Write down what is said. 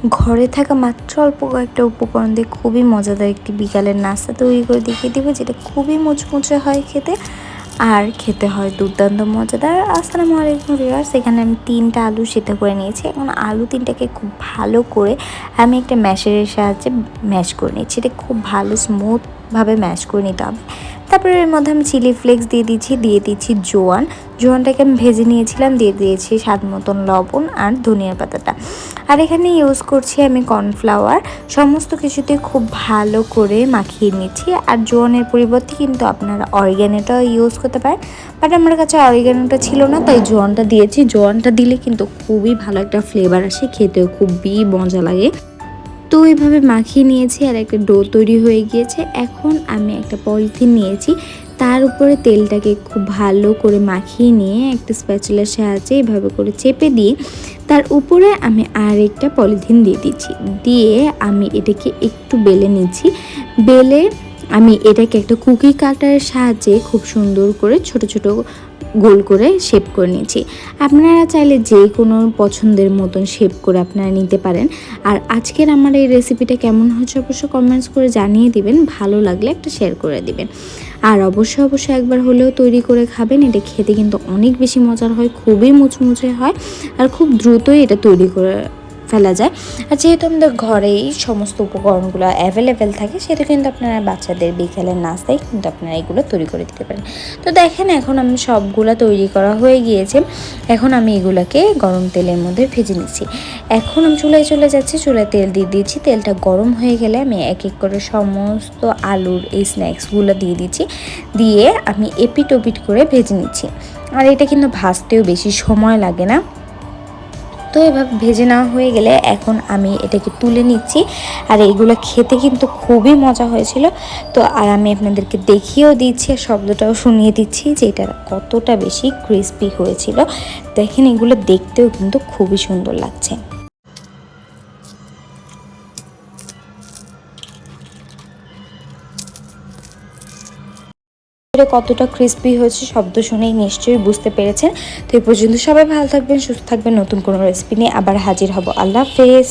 ঘরে থাকা মাত্র অল্প কয়েকটা উপকরণ দিয়ে খুবই মজাদার একটি বিকালের নাস্তা তৈরি করে দেখিয়ে দেবো, যেটা খুবই মুচমুচে হয় খেতে আর খেতে হয় দুর্দান্ত মজাদার। আসসালামু আলাইকুম ভিউয়ার্স, এখানে আমি 3টা আলু সিদ্ধ করে নিয়েছি। এখন আলু 3টাকে খুব ভালো করে আমি একটা ম্যাশের সাহায্যে ম্যাশ করে নিচ্ছি। এটা খুব ভালো স্মুথভাবে ম্যাশ করে নিতে হবে। তারপরে এর মধ্যে আমি চিলি ফ্লেক্স দিয়ে দিচ্ছি জোয়ানটাকে আমি ভেজে নিয়েছিলাম, দিয়ে দিয়েছি স্বাদ মতন লবণ আর ধনিয়া পাতাটা। আর এখানে ইউজ করছি আমি কর্নফ্লাওয়ার। সমস্ত কিছুতে খুব ভালো করে মাখিয়ে নিচ্ছি। আর জোয়ানের পরিবর্তে কিন্তু আপনারা অরিগ্যানোটাও ইউজ করতে পারেন, বাট আমার কাছে অরিগ্যানোটা ছিল না, তাই জোয়ানটা দিয়েছি। জোয়ানটা দিলে কিন্তু খুবই ভালো একটা ফ্লেভার আসে, খেতেও খুবই মজা লাগে। তো এইভাবে মাখিয়ে নিয়েছি আর একটা ডো তৈরি হয়ে গিয়েছে। এখন আমি একটা পলিথিন নিয়েছি, তার উপরে তেলটাকে খুব ভালো করে মাখিয়ে নিয়ে একটা স্প্যাচুলার সাহায্যে এভাবে করে চেপে দিয়ে তার উপরে আমি আর একটা পলিথিন দিয়ে দিচ্ছি। দিয়ে আমি এটাকে একটু বেলে নিচ্ছি। বেলে আমি এটাকে একটা কুকি কাটারের সাহায্যে খুব সুন্দর করে ছোট ছোট গোল করে শেপ করে নিয়েছি। আপনারা চাইলে যে কোনো পছন্দের মতন শেপ করে আপনারা নিতে পারেন। আর আজকের আমার এই রেসিপিটা কেমন হচ্ছে অবশ্যই কমেন্টস করে জানিয়ে দিবেন, ভালো লাগলে একটা শেয়ার করে দিবেন। আর অবশ্যই একবার হলেও তৈরি করে খাবেন। এটা খেতে কিন্তু অনেক বেশি মজার হয়, খুবই মুচমুচে হয় আর খুব দ্রুতই এটা তৈরি করে ফেলা যায়। আর যেহেতু আমাদের ঘরেই সমস্ত উপকরণগুলো অ্যাভেলেবেল থাকে, সেটা কিন্তু আপনারা বাচ্চাদের বিকেলের নাস্তায় কিন্তু আপনারা এগুলো তৈরি করে দিতে পারেন। তো দেখেন, এখন আমি সবগুলো তৈরি করা হয়ে গিয়েছে। এখন আমি এগুলোকে গরম তেলের মধ্যে ভেজে নিচ্ছি। এখন আমি চুলায় চলে যাচ্ছি, চুলায় তেল দিয়ে দিয়েছি। তেলটা গরম হয়ে গেলে আমি এক এক করে সমস্ত আলুর এই স্ন্যাক্সগুলো দিয়ে দিচ্ছি। দিয়ে আমি এপিট ওপিট করে ভেজে নিচ্ছি। আর এটা কিন্তু ভাজতেও বেশি সময় লাগে না। তো এভাবে ভেজে নেওয়া হয়ে গেলে এখন আমি এটাকে তুলে নিচ্ছি। আর এইগুলো খেতে কিন্তু খুবই মজা হয়েছিল। তো আর আমি আপনাদেরকে দেখিয়েও দিচ্ছি আর শব্দটাও শুনিয়ে দিচ্ছি যে এটা কতটা বেশি ক্রিস্পি হয়েছিল। দেখেন, এগুলো দেখতেও কিন্তু খুবই সুন্দর লাগছে। কতটা ক্রিস্পি হয়েছে শব্দ শুনেই নিশ্চয়ই বুঝতে পেরেছেন। তো এই পর্যন্ত সবাই ভালো থাকবেন, সুস্থ থাকবেন। নতুন কোনো রেসিপি নিয়ে আবার হাজির হব। আল্লাহ হাফেজ।